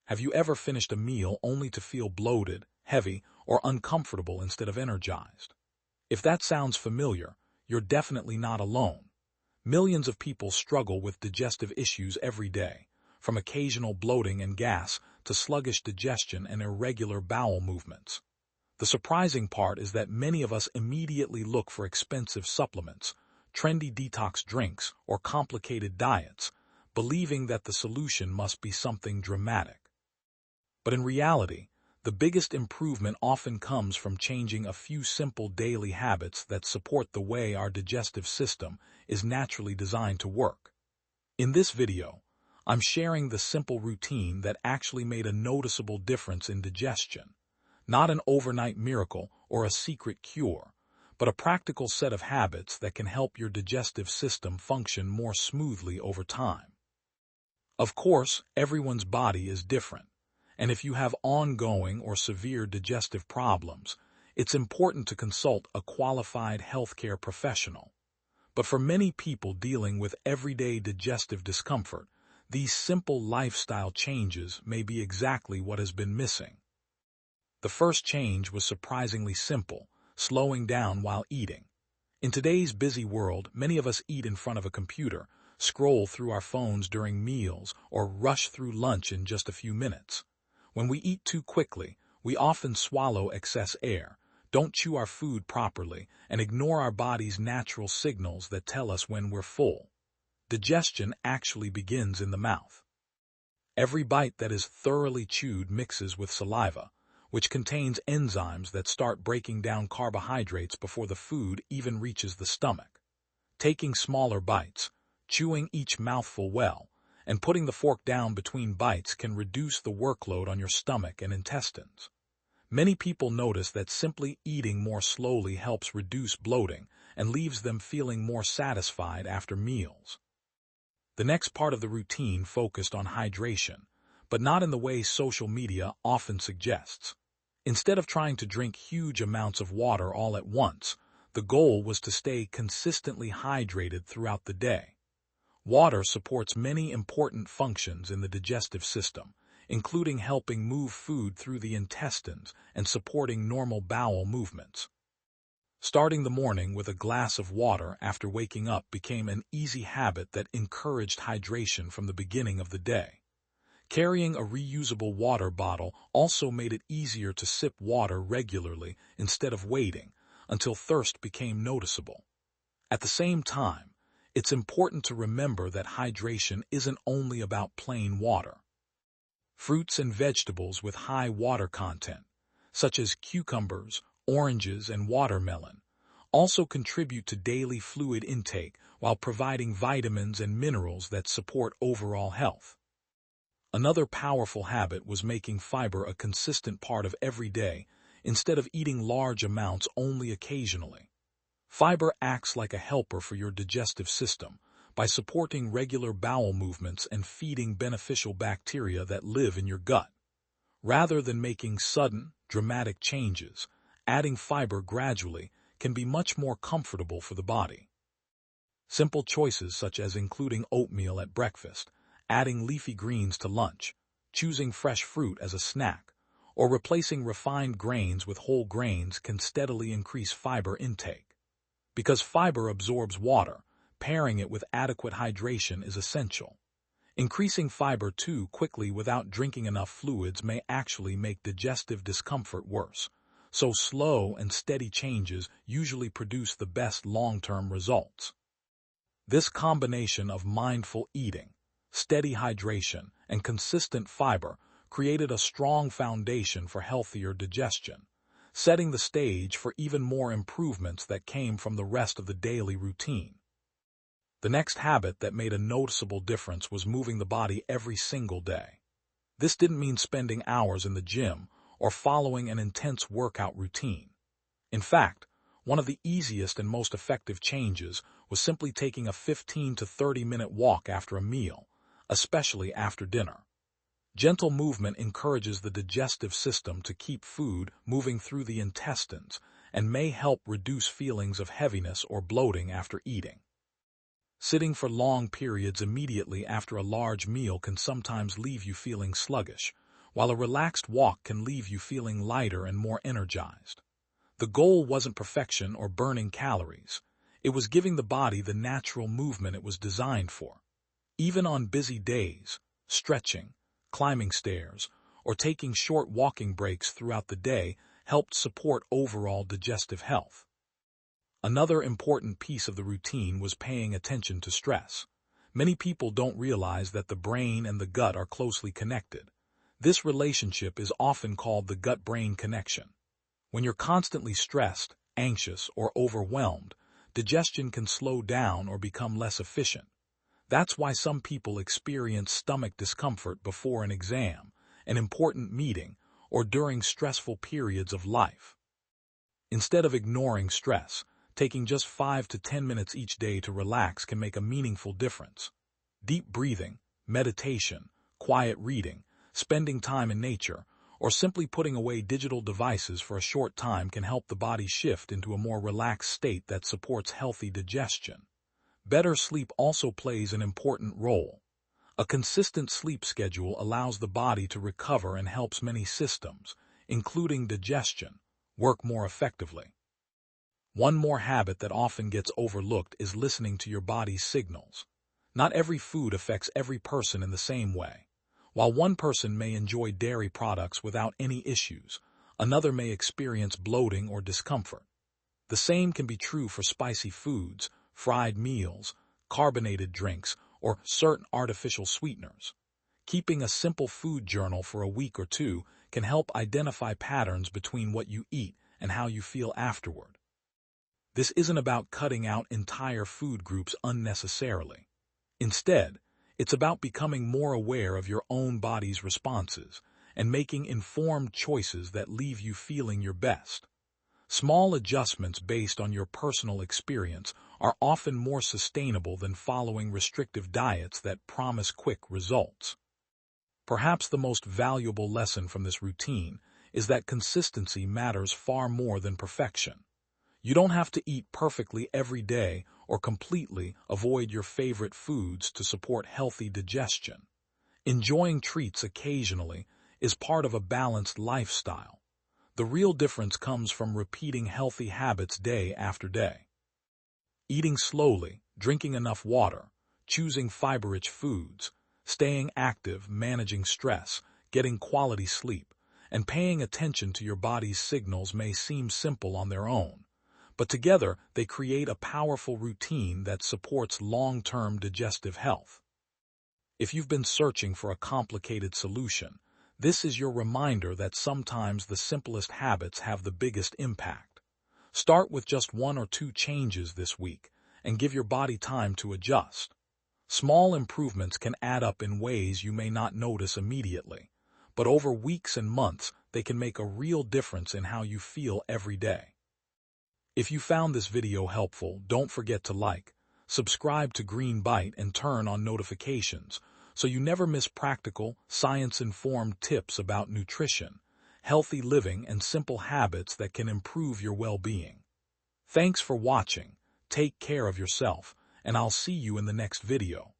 Have you ever finished a meal only to feel bloated, heavy, or uncomfortable instead of energized? If that sounds familiar, you're definitely not alone. Millions of people struggle with digestive issues every day, from occasional bloating and gas to sluggish digestion and irregular bowel movements. The surprising part is that many of us immediately look for expensive supplements, trendy detox drinks, or complicated diets, believing that the solution must be something dramatic. But in reality, the biggest improvement often comes from changing a few simple daily habits that support the way our digestive system is naturally designed to work. In this video, I'm sharing the simple routine that actually made a noticeable difference in digestion. Not an overnight miracle or a secret cure, but a practical set of habits that can help your digestive system function more smoothly over time. Of course, everyone's body is different, and if you have ongoing or severe digestive problems, it's important to consult a qualified healthcare professional. But for many people dealing with everyday digestive discomfort, these simple lifestyle changes may be exactly what has been missing. The first change was surprisingly simple: slowing down while eating. In today's busy world, many of us eat in front of a computer, scroll through our phones during meals, or rush through lunch in just a few minutes. When we eat too quickly, we often swallow excess air, don't chew our food properly, and ignore our body's natural signals that tell us when we're full. Digestion actually begins in the mouth. Every bite that is thoroughly chewed mixes with saliva, which contains enzymes that start breaking down carbohydrates before the food even reaches the stomach. Taking smaller bites, chewing each mouthful well, and putting the fork down between bites can reduce the workload on your stomach and intestines. Many people notice that simply eating more slowly helps reduce bloating and leaves them feeling more satisfied after meals. The next part of the routine focused on hydration, but not in the way social media often suggests. Instead of trying to drink huge amounts of water all at once, the goal was to stay consistently hydrated throughout the day. Water supports many important functions in the digestive system, including helping move food through the intestines and supporting normal bowel movements. Starting the morning with a glass of water after waking up became an easy habit that encouraged hydration from the beginning of the day. Carrying a reusable water bottle also made it easier to sip water regularly instead of waiting until thirst became noticeable. At the same time, it's important to remember that hydration isn't only about plain water. Fruits and vegetables with high water content, such as cucumbers, oranges, and watermelon, also contribute to daily fluid intake while providing vitamins and minerals that support overall health. Another powerful habit was making fiber a consistent part of every day instead of eating large amounts only occasionally. Fiber acts like a helper for your digestive system by supporting regular bowel movements and feeding beneficial bacteria that live in your gut. Rather than making sudden, dramatic changes, adding fiber gradually can be much more comfortable for the body. Simple choices such as including oatmeal at breakfast, adding leafy greens to lunch, choosing fresh fruit as a snack, or replacing refined grains with whole grains can steadily increase fiber intake. Because fiber absorbs water, pairing it with adequate hydration is essential. Increasing fiber too quickly without drinking enough fluids may actually make digestive discomfort worse, so slow and steady changes usually produce the best long-term results. This combination of mindful eating, steady hydration, and consistent fiber created a strong foundation for healthier digestion, setting the stage for even more improvements that came from the rest of the daily routine. The next habit that made a noticeable difference was moving the body every single day. This didn't mean spending hours in the gym or following an intense workout routine. In fact, one of the easiest and most effective changes was simply taking a 15 to 30-minute walk after a meal, especially after dinner. Gentle movement encourages the digestive system to keep food moving through the intestines and may help reduce feelings of heaviness or bloating after eating. Sitting for long periods immediately after a large meal can sometimes leave you feeling sluggish, while a relaxed walk can leave you feeling lighter and more energized. The goal wasn't perfection or burning calories. It was giving the body the natural movement it was designed for. Even on busy days, stretching, climbing stairs, or taking short walking breaks throughout the day helped support overall digestive health. Another important piece of the routine was paying attention to stress. Many people don't realize that the brain and the gut are closely connected. This relationship is often called the gut-brain connection. When you're constantly stressed, anxious, or overwhelmed, digestion can slow down or become less efficient. That's why some people experience stomach discomfort before an exam, an important meeting, or during stressful periods of life. Instead of ignoring stress, taking just 5 to 10 minutes each day to relax can make a meaningful difference. Deep breathing, meditation, quiet reading, spending time in nature, or simply putting away digital devices for a short time can help the body shift into a more relaxed state that supports healthy digestion. Better sleep also plays an important role. A consistent sleep schedule allows the body to recover and helps many systems, including digestion, work more effectively. One more habit that often gets overlooked is listening to your body's signals. Not every food affects every person in the same way. While one person may enjoy dairy products without any issues, another may experience bloating or discomfort. The same can be true for spicy foods, fried meals, carbonated drinks, or certain artificial sweeteners. Keeping a simple food journal for a week or two can help identify patterns between what you eat and how you feel afterward. This isn't about cutting out entire food groups unnecessarily. Instead, it's about becoming more aware of your own body's responses and making informed choices that leave you feeling your best. Small adjustments based on your personal experience are often more sustainable than following restrictive diets that promise quick results. Perhaps the most valuable lesson from this routine is that consistency matters far more than perfection. You don't have to eat perfectly every day or completely avoid your favorite foods to support healthy digestion. Enjoying treats occasionally is part of a balanced lifestyle. The real difference comes from repeating healthy habits day after day. Eating slowly, drinking enough water, choosing fiber-rich foods, staying active, managing stress, getting quality sleep, and paying attention to your body's signals may seem simple on their own, but together they create a powerful routine that supports long-term digestive health. If you've been searching for a complicated solution, this is your reminder that sometimes the simplest habits have the biggest impact. Start with just 1 or 2 changes this week and give your body time to adjust. Small improvements can add up in ways you may not notice immediately, but over weeks and months they can make a real difference in how you feel every day. If you found this video helpful, don't forget to like, subscribe to Green Bite and turn on notifications so you never miss practical, science-informed tips about nutrition, healthy living, and simple habits that can improve your well-being. Thanks for watching, take care of yourself, and I'll see you in the next video.